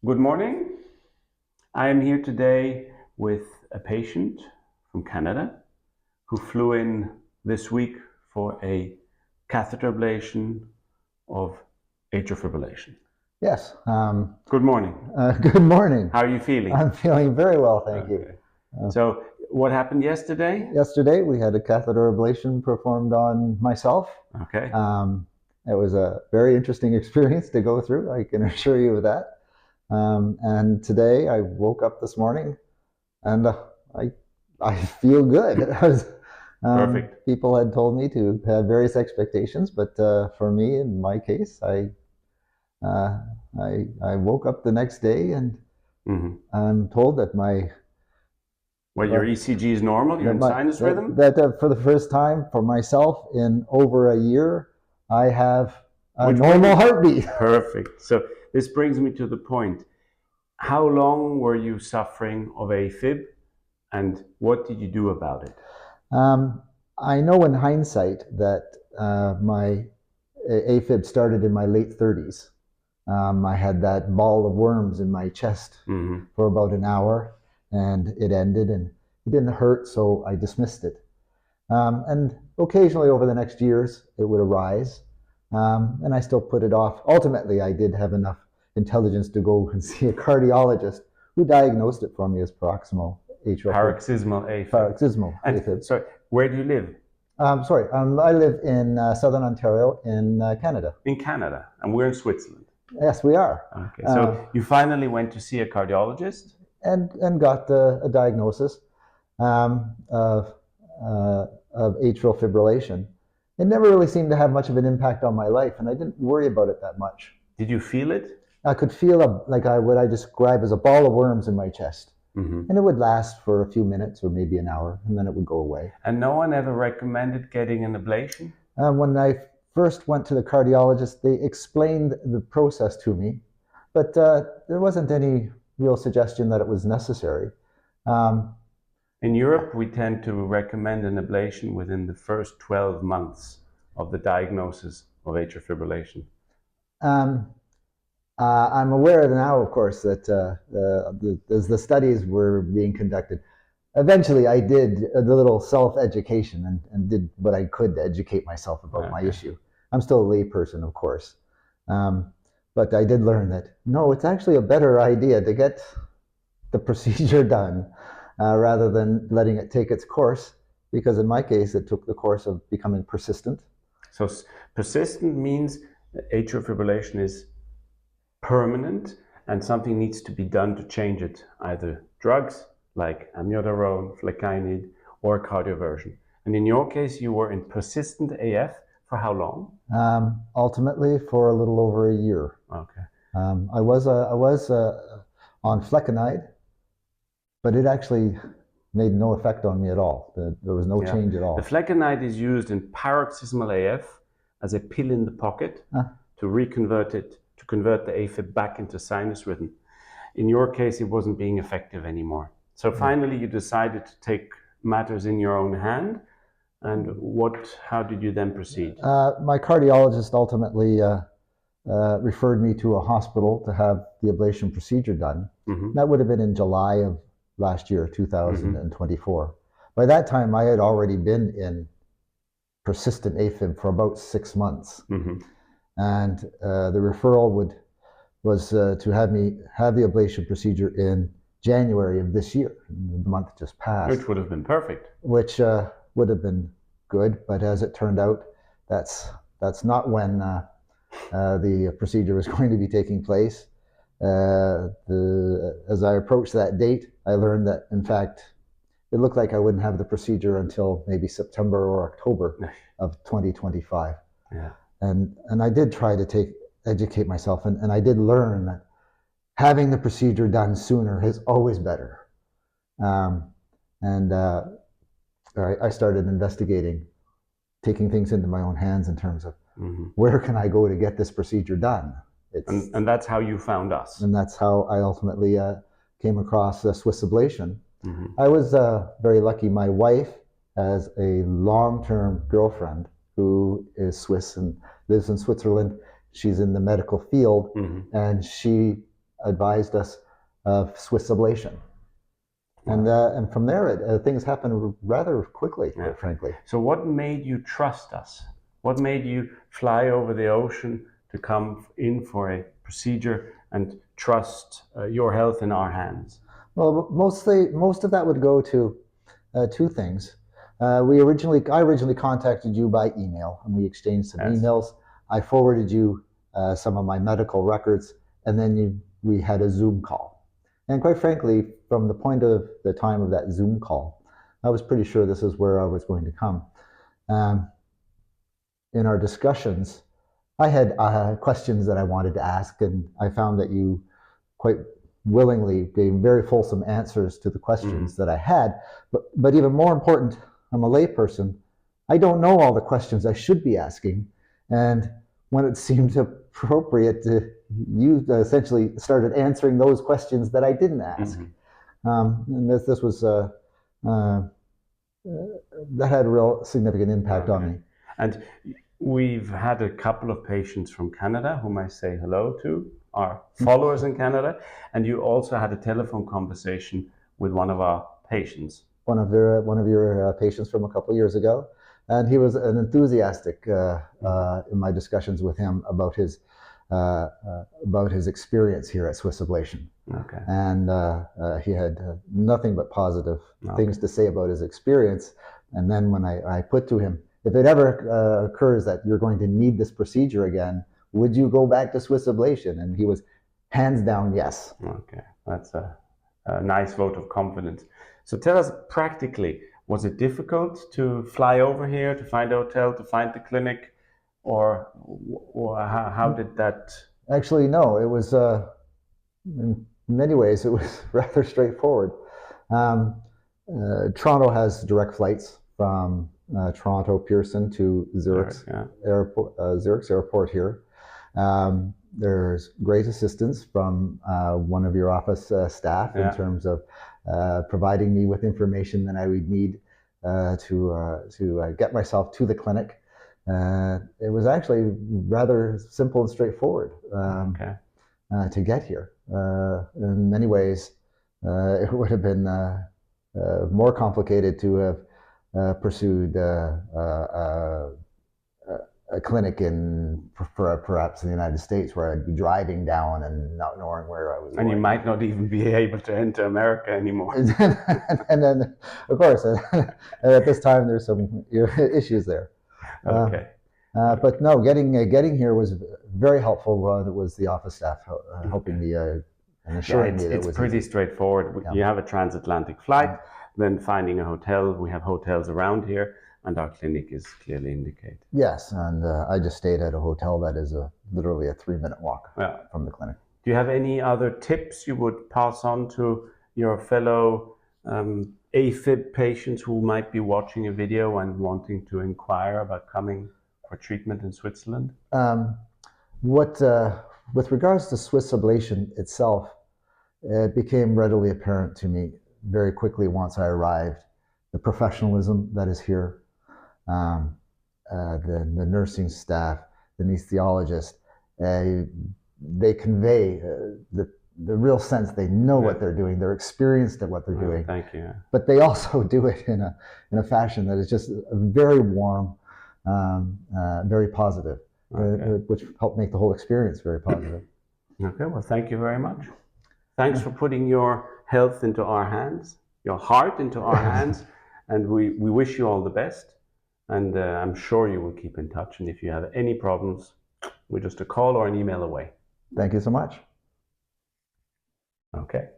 Good morning. I am here today with a patient from Canada who flew in this week for a catheter ablation of atrial fibrillation. Yes. Good morning. Good morning. How are you feeling? I'm feeling very well, thank you. So what happened yesterday? Yesterday we had a catheter ablation performed on myself. Okay. It was a very interesting experience to go through, I can assure you of that. And today I woke up this morning and I feel good. Perfect. People had told me to have various expectations, but for me, in my case, I woke up the next day and I'm told that your ECG is normal, you're in sinus rhythm? That for the first time for myself in over a year, I have a normal heartbeat. Perfect. So this brings me to the point. How long were you suffering of AFib and what did you do about it? I know in hindsight that my AFib started in my late 30s. I had that ball of worms in my chest for about an hour and it ended and it didn't hurt, so I dismissed it. And occasionally over the next years, it would arise and I still put it off. Ultimately, I did have enough intelligence to go and see a cardiologist who diagnosed it for me as paroxysmal atrial paroxysmal AFib. Paroxysmal AFib. Sorry, where do you live? I live in southern Ontario in Canada. In Canada, and we're in Switzerland. Yes, we are. Okay, so you finally went to see a cardiologist? And got a diagnosis of atrial fibrillation. It never really seemed to have much of an impact on my life, and I didn't worry about it that much. Did you feel it? I could feel what I describe as a ball of worms in my chest. And it would last for a few minutes or maybe an hour, and then it would go away. And no one ever recommended getting an ablation? When I first went to the cardiologist, they explained the process to me, but there wasn't any real suggestion that it was necessary. In Europe, we tend to recommend an ablation within the first 12 months of the diagnosis of atrial fibrillation. I'm aware now, of course, that as the studies were being conducted, eventually I did a little self-education and did what I could to educate myself about my issue. I'm still a layperson, of course. But I did learn that, no, it's actually a better idea to get the procedure done rather than letting it take its course, because in my case, it took the course of becoming persistent. So persistent means atrial fibrillation is permanent and something needs to be done to change it, either drugs like amiodarone, flecainide, or cardioversion. And in your case, you were in persistent AF for how long? Ultimately, for a little over a year. Okay. I was on flecainide, but it actually made no effect on me at all. There was no change at all. The flecainide is used in paroxysmal AF as a pill in the pocket to convert the AFib back into sinus rhythm. In your case, it wasn't being effective anymore. So finally, you decided to take matters in your own hand. And how did you then proceed? My cardiologist ultimately referred me to a hospital to have the ablation procedure done. That would have been in July of last year, 2024. By that time, I had already been in persistent AFib for about 6 months. And the referral was to have me have the ablation procedure in January of this year. The month just passed. Which would have been perfect. Which would have been good, but as it turned out, that's not when the procedure was going to be taking place. As I approached that date, I learned that, in fact, it looked like I wouldn't have the procedure until maybe September or October of 2025. Yeah. And I did try to educate myself, and I did learn that having the procedure done sooner is always better. I started investigating, taking things into my own hands in terms of where can I go to get this procedure done? And that's how you found us. And that's how I ultimately came across Swiss Ablation. I was very lucky. My wife has a long-term girlfriend who is Swiss and lives in Switzerland. She's in the medical field, and she advised us of Swiss Ablation. And from there, things happened rather quickly, quite frankly. So what made you trust us? What made you fly over the ocean to come in for a procedure and trust your health in our hands? Well, most of that would go to two things. I originally contacted you by email, and we exchanged some emails. I forwarded you some of my medical records, and then we had a Zoom call. And quite frankly, from the point of the time of that Zoom call, I was pretty sure this is where I was going to come. In our discussions, I had questions that I wanted to ask, and I found that you quite willingly gave very fulsome answers to the questions that I had. But even more important, I'm a layperson. I don't know all the questions I should be asking. And when it seemed appropriate, you essentially started answering those questions that I didn't ask. And this was, that had a real significant impact on me. And we've had a couple of patients from Canada whom I say hello to, our followers in Canada, and you also had a telephone conversation with one of our patients. One of your patients from a couple of years ago, and he was an enthusiastic in my discussions with him about his experience here at Swiss Ablation. Okay. And he had nothing but positive things to say about his experience. And then when I put to him, if it ever occurs that you're going to need this procedure again, would you go back to Swiss Ablation? And he was hands down yes. Okay, that's a nice vote of confidence. So tell us practically, was it difficult to fly over here, to find a hotel, to find the clinic, or how did that? Actually, no, it was, in many ways, it was rather straightforward. Toronto has direct flights from Toronto Pearson to Zurich's airport here. There's great assistance from one of your office staff in terms of providing me with information that I would need to get myself to the clinic. It was actually rather simple and straightforward to get here. In many ways, it would have been more complicated to have pursued a clinic perhaps in the United States, where I'd be driving down and not knowing where I was going. And you might not even be able to enter America anymore. And then, of course, at this time, there's some issues there. Okay. But no, getting here was very helpful. It was the office staff helping me and assuring me that it was pretty straightforward. Yeah. You have a transatlantic flight, then finding a hotel. We have hotels around here, and our clinic is clearly indicated. Yes, and I just stayed at a hotel that is literally a 3-minute walk from the clinic. Do you have any other tips you would pass on to your fellow AFib patients who might be watching a video and wanting to inquire about coming for treatment in Switzerland? With regards to Swiss Ablation itself, it became readily apparent to me very quickly once I arrived, the professionalism that is here. The nursing staff, the anesthesiologist, they convey the real sense they know what they're doing. They're experienced at what they're doing. Thank you. But they also do it in a fashion that is just very warm, very positive, which helped make the whole experience very positive. Okay, well, thank you very much. Thanks for putting your health into our hands, your heart into our hands, and we wish you all the best. And I'm sure you will keep in touch. And if you have any problems, we're just a call or an email away. Thank you so much. Okay.